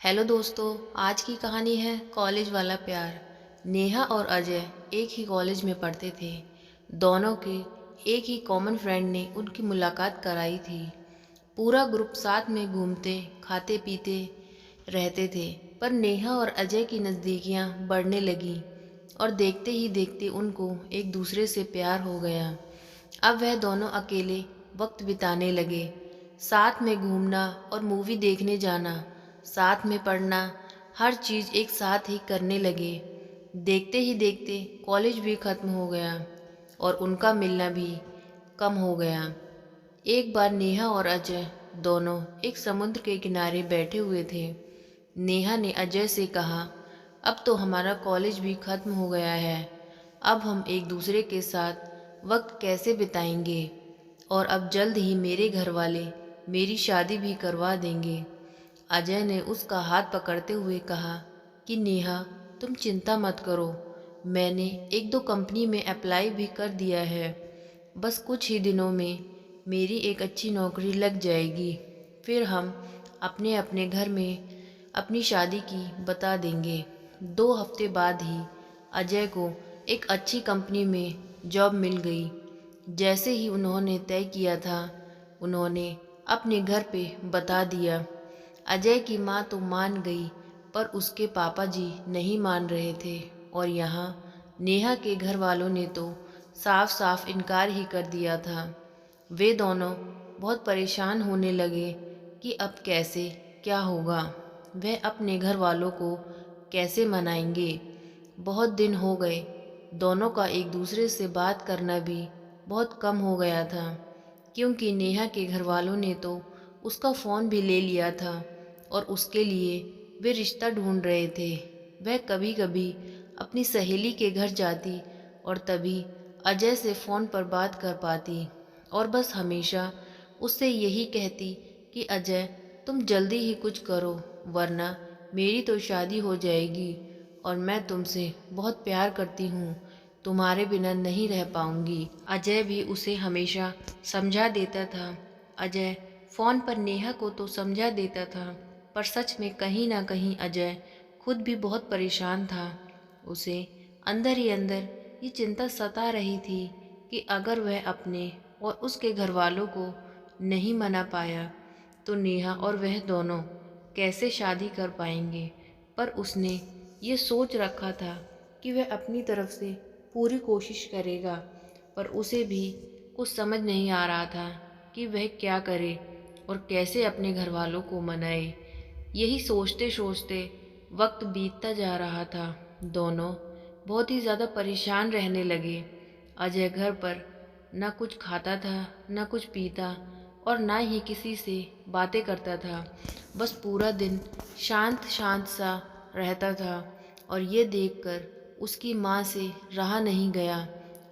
Hello दोस्तों। आज की कहानी है कॉलेज वाला प्यार। नेहा और अजय एक ही कॉलेज में पढ़ते थे। दोनों के एक ही कॉमन फ्रेंड ने उनकी मुलाकात कराई थी। पूरा ग्रुप साथ में घूमते खाते पीते रहते थे। पर नेहा और अजय की नज़दीकियाँ बढ़ने लगीं और देखते ही देखते उनको एक दूसरे से प्यार हो गया। अब वह दोनों अकेले वक्त बिताने लगे। साथ में घूमना और मूवी देखने जाना, साथ में पढ़ना, हर चीज़ एक साथ ही करने लगे। देखते ही देखते कॉलेज भी ख़त्म हो गया और उनका मिलना भी कम हो गया। एक बार नेहा और अजय दोनों एक समुद्र के किनारे बैठे हुए थे। नेहा ने अजय से कहा, अब तो हमारा कॉलेज भी ख़त्म हो गया है। अब हम एक दूसरे के साथ वक्त कैसे बिताएंगे? और अब जल्द ही मेरे घर वाले मेरी शादी भी करवा देंगे। अजय ने उसका हाथ पकड़ते हुए कहा कि नेहा, तुम चिंता मत करो। मैंने एक दो कंपनी में अप्लाई भी कर दिया है। बस कुछ ही दिनों में मेरी एक अच्छी नौकरी लग जाएगी। फिर हम अपने अपने घर में अपनी शादी की बता देंगे। 2 हफ्ते बाद ही अजय को एक अच्छी कंपनी में जॉब मिल गई। जैसे ही उन्होंने तय किया था, उन्होंने अपने घर पे बता दिया। अजय की माँ तो मान गई, पर उसके पापा जी नहीं मान रहे थे। और यहाँ नेहा के घर वालों ने तो साफ साफ इनकार ही कर दिया था। वे दोनों बहुत परेशान होने लगे कि अब कैसे क्या होगा। वह अपने घर वालों को कैसे मनाएंगे। बहुत दिन हो गए। दोनों का एक दूसरे से बात करना भी बहुत कम हो गया था, क्योंकि नेहा के घर वालों ने तो उसका फ़ोन भी ले लिया था और उसके लिए वे रिश्ता ढूंढ रहे थे। वह कभी कभी अपनी सहेली के घर जाती और तभी अजय से फ़ोन पर बात कर पाती और बस हमेशा उससे यही कहती कि अजय, तुम जल्दी ही कुछ करो, वरना मेरी तो शादी हो जाएगी और मैं तुमसे बहुत प्यार करती हूँ। तुम्हारे बिना नहीं रह पाऊंगी। अजय भी उसे हमेशा समझा देता था। अजय फ़ोन पर नेहा को तो समझा देता था, पर सच में कहीं ना कहीं अजय खुद भी बहुत परेशान था। उसे अंदर ही अंदर ये चिंता सता रही थी कि अगर वह अपने और उसके घर वालों को नहीं मना पाया तो नेहा और वह दोनों कैसे शादी कर पाएंगे। पर उसने ये सोच रखा था कि वह अपनी तरफ से पूरी कोशिश करेगा, पर उसे भी कुछ समझ नहीं आ रहा था कि वह क्या करे और कैसे अपने घर वालों को मनाए। यही सोचते सोचते वक्त बीतता जा रहा था। दोनों बहुत ही ज़्यादा परेशान रहने लगे। अजय घर पर न कुछ खाता था, न कुछ पीता और न ही किसी से बातें करता था। बस पूरा दिन शांत शांत सा रहता था। और ये देखकर उसकी माँ से रहा नहीं गया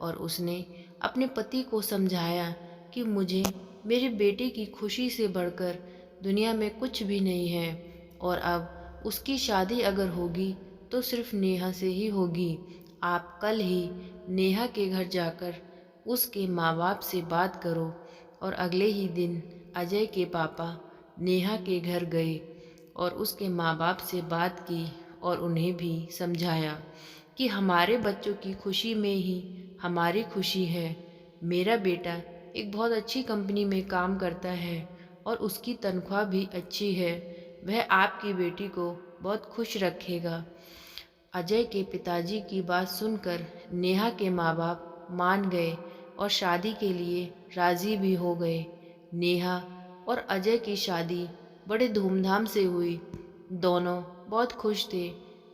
और उसने अपने पति को समझाया कि मुझे मेरे बेटे की खुशी से बढ़कर दुनिया में कुछ भी नहीं है और अब उसकी शादी अगर होगी तो सिर्फ नेहा से ही होगी। आप कल ही नेहा के घर जाकर उसके माँ बाप से बात करो। और अगले ही दिन अजय के पापा नेहा के घर गए और उसके माँ बाप से बात की और उन्हें भी समझाया कि हमारे बच्चों की खुशी में ही हमारी खुशी है। मेरा बेटा एक बहुत अच्छी कंपनी में काम करता है और उसकी तनख्वाह भी अच्छी है। वह आपकी बेटी को बहुत खुश रखेगा। अजय के पिताजी की बात सुनकर नेहा के माँ बाप मान गए और शादी के लिए राज़ी भी हो गए। नेहा और अजय की शादी बड़े धूमधाम से हुई। दोनों बहुत खुश थे।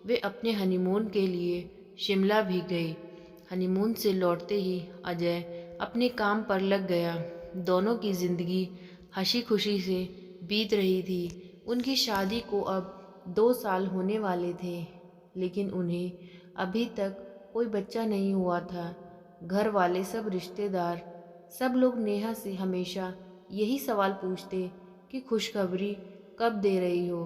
वे अपने हनीमून के लिए शिमला भी गए। हनीमून से लौटते ही अजय अपने काम पर लग गया। दोनों की ज़िंदगी हंसी खुशी से बीत रही थी। उनकी शादी को अब 2 साल होने वाले थे, लेकिन उन्हें अभी तक कोई बच्चा नहीं हुआ था। घर वाले, सब रिश्तेदार, सब लोग नेहा से हमेशा यही सवाल पूछते कि खुशखबरी कब दे रही हो,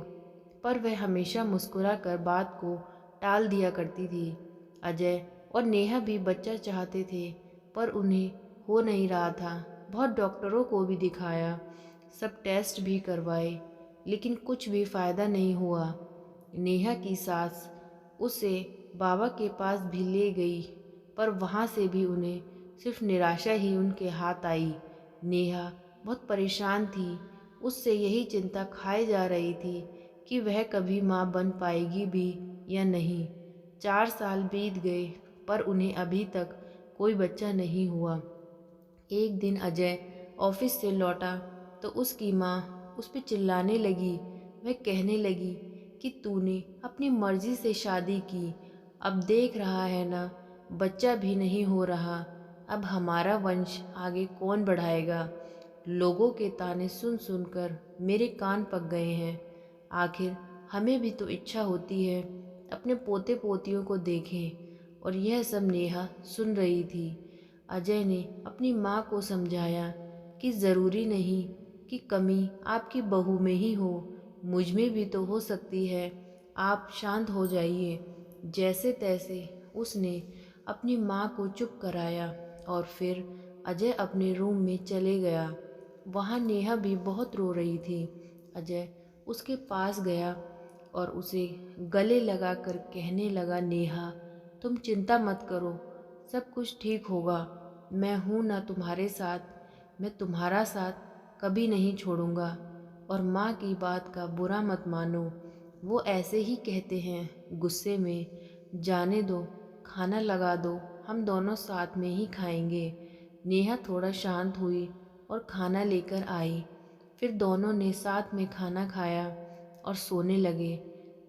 पर वह हमेशा मुस्कुरा कर बात को टाल दिया करती थी। अजय और नेहा भी बच्चा चाहते थे, पर उन्हें हो नहीं रहा था। बहुत डॉक्टरों को भी दिखाया, सब टेस्ट भी करवाए, लेकिन कुछ भी फ़ायदा नहीं हुआ। नेहा की सास उसे बाबा के पास भी ले गई, पर वहाँ से भी उन्हें सिर्फ निराशा ही उनके हाथ आई। नेहा बहुत परेशान थी। उससे यही चिंता खाए जा रही थी कि वह कभी माँ बन पाएगी भी या नहीं। 4 साल बीत गए, पर उन्हें अभी तक कोई बच्चा नहीं हुआ। एक दिन अजय ऑफिस से लौटा तो उसकी माँ उस पर चिल्लाने लगी। वह कहने लगी कि तूने अपनी मर्जी से शादी की, अब देख रहा है ना, बच्चा भी नहीं हो रहा। अब हमारा वंश आगे कौन बढ़ाएगा? लोगों के ताने सुन सुनकर मेरे कान पक गए हैं। आखिर हमें भी तो इच्छा होती है अपने पोते पोतियों को देखें। और यह सब नेहा सुन रही थी। अजय ने अपनी माँ को समझाया कि ज़रूरी नहीं कि कमी आपकी बहू में ही हो, मुझ में भी तो हो सकती है। आप शांत हो जाइए। जैसे तैसे उसने अपनी माँ को चुप कराया और फिर अजय अपने रूम में चले गया। वहाँ नेहा भी बहुत रो रही थी। अजय उसके पास गया और उसे गले लगाकर कहने लगा, नेहा, तुम चिंता मत करो, सब कुछ ठीक होगा। मैं हूँ ना तुम्हारे साथ, मैं तुम्हारा साथ कभी नहीं छोड़ूंगा। और माँ की बात का बुरा मत मानो, वो ऐसे ही कहते हैं गुस्से में। जाने दो, खाना लगा दो, हम दोनों साथ में ही खाएंगे। नेहा थोड़ा शांत हुई और खाना लेकर आई। फिर दोनों ने साथ में खाना खाया और सोने लगे।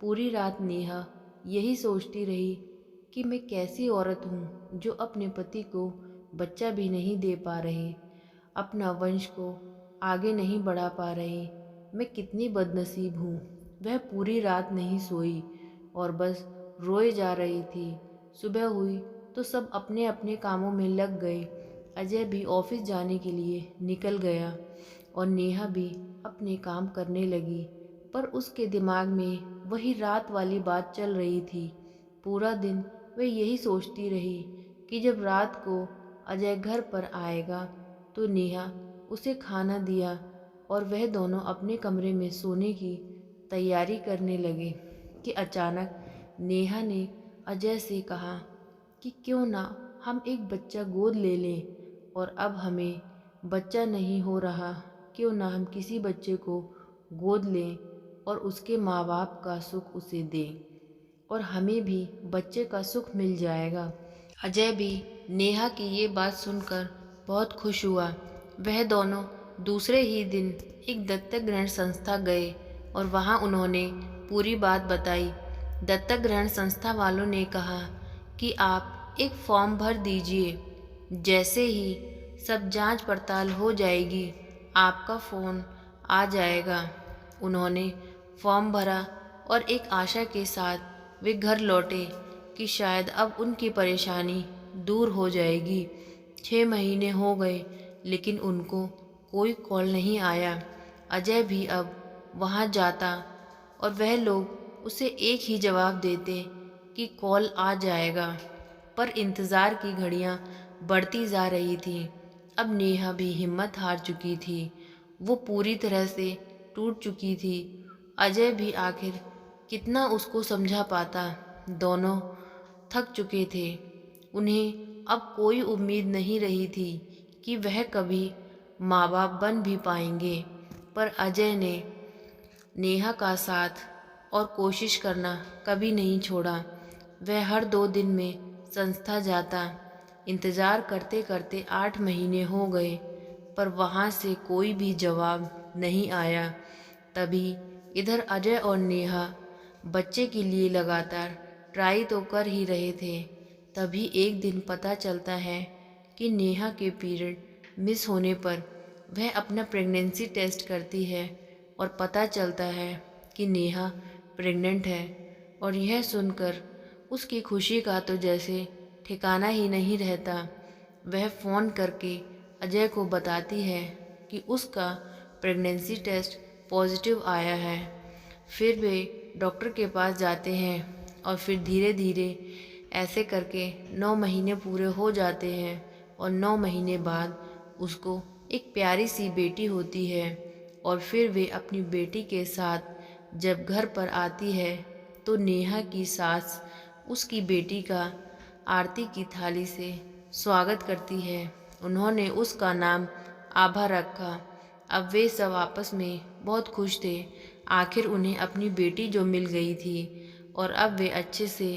पूरी रात नेहा यही सोचती रही कि मैं कैसी औरत हूँ जो अपने पति को बच्चा भी नहीं दे पा रही, अपना वंश को आगे नहीं बढ़ा पा रही। मैं कितनी बदनसीब हूँ। वह पूरी रात नहीं सोई और बस रोए जा रही थी। सुबह हुई तो सब अपने अपने कामों में लग गए। अजय भी ऑफिस जाने के लिए निकल गया और नेहा भी अपने काम करने लगी, पर उसके दिमाग में वही रात वाली बात चल रही थी। पूरा दिन वह यही सोचती रही कि जब रात को अजय घर पर आएगा तो नेहा उसे खाना दिया और वह दोनों अपने कमरे में सोने की तैयारी करने लगे कि अचानक नेहा ने अजय से कहा कि क्यों ना हम एक बच्चा गोद ले लें। और अब हमें बच्चा नहीं हो रहा, क्यों ना हम किसी बच्चे को गोद लें और उसके माँ बाप का सुख उसे दें और हमें भी बच्चे का सुख मिल जाएगा। अजय भी नेहा की ये बात सुनकर बहुत खुश हुआ। वह दोनों दूसरे ही दिन एक दत्तक ग्रहण संस्था गए और वहाँ उन्होंने पूरी बात बताई। दत्तक ग्रहण संस्था वालों ने कहा कि आप एक फॉर्म भर दीजिए, जैसे ही सब जांच पड़ताल हो जाएगी आपका फ़ोन आ जाएगा। उन्होंने फॉर्म भरा और एक आशा के साथ वे घर लौटे कि शायद अब उनकी परेशानी दूर हो जाएगी। 6 महीने हो गए, लेकिन उनको कोई कॉल नहीं आया। अजय भी अब वहाँ जाता और वह लोग उसे एक ही जवाब देते कि कॉल आ जाएगा, पर इंतज़ार की घड़ियाँ बढ़ती जा रही थीं। अब नेहा भी हिम्मत हार चुकी थी। वो पूरी तरह से टूट चुकी थी। अजय भी आखिर कितना उसको समझा पाता। दोनों थक चुके थे। उन्हें अब कोई उम्मीद नहीं रही थी कि वह कभी माँ बाप बन भी पाएंगे। पर अजय ने नेहा का साथ और कोशिश करना कभी नहीं छोड़ा। वह हर 2 दिन में संस्था जाता। इंतज़ार करते करते 8 महीने हो गए, पर वहाँ से कोई भी जवाब नहीं आया। तभी इधर अजय और नेहा बच्चे के लिए लगातार ट्राई तो कर ही रहे थे। तभी एक दिन पता चलता है कि नेहा के पीरियड मिस होने पर वह अपना प्रेगनेंसी टेस्ट करती है और पता चलता है कि नेहा प्रेग्नेंट है। और यह सुनकर उसकी खुशी का तो जैसे ठिकाना ही नहीं रहता। वह फ़ोन करके अजय को बताती है कि उसका प्रेगनेंसी टेस्ट पॉजिटिव आया है। फिर वे डॉक्टर के पास जाते हैं और फिर धीरे धीरे ऐसे करके 9 महीने पूरे हो जाते हैं और 9 महीने बाद उसको एक प्यारी सी बेटी होती है और फिर वे अपनी बेटी के साथ जब घर पर आती है तो नेहा की सास उसकी बेटी का आरती की थाली से स्वागत करती है। उन्होंने उसका नाम आभा रखा। अब वे सब आपस में बहुत खुश थे। आखिर उन्हें अपनी बेटी जो मिल गई थी और अब वे अच्छे से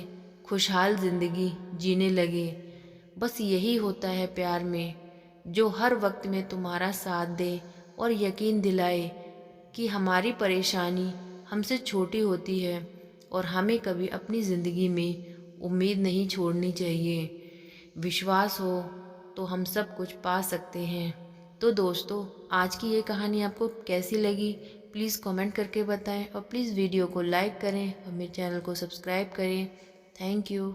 खुशहाल ज़िंदगी जीने लगे। बस यही होता है प्यार में, जो हर वक्त में तुम्हारा साथ दे और यकीन दिलाए कि हमारी परेशानी हमसे छोटी होती है और हमें कभी अपनी ज़िंदगी में उम्मीद नहीं छोड़नी चाहिए। विश्वास हो तो हम सब कुछ पा सकते हैं। तो दोस्तों, आज की ये कहानी आपको कैसी लगी प्लीज़ कमेंट करके बताएं और प्लीज़ वीडियो को लाइक करें और मेरे चैनल को सब्सक्राइब करें। Thank you.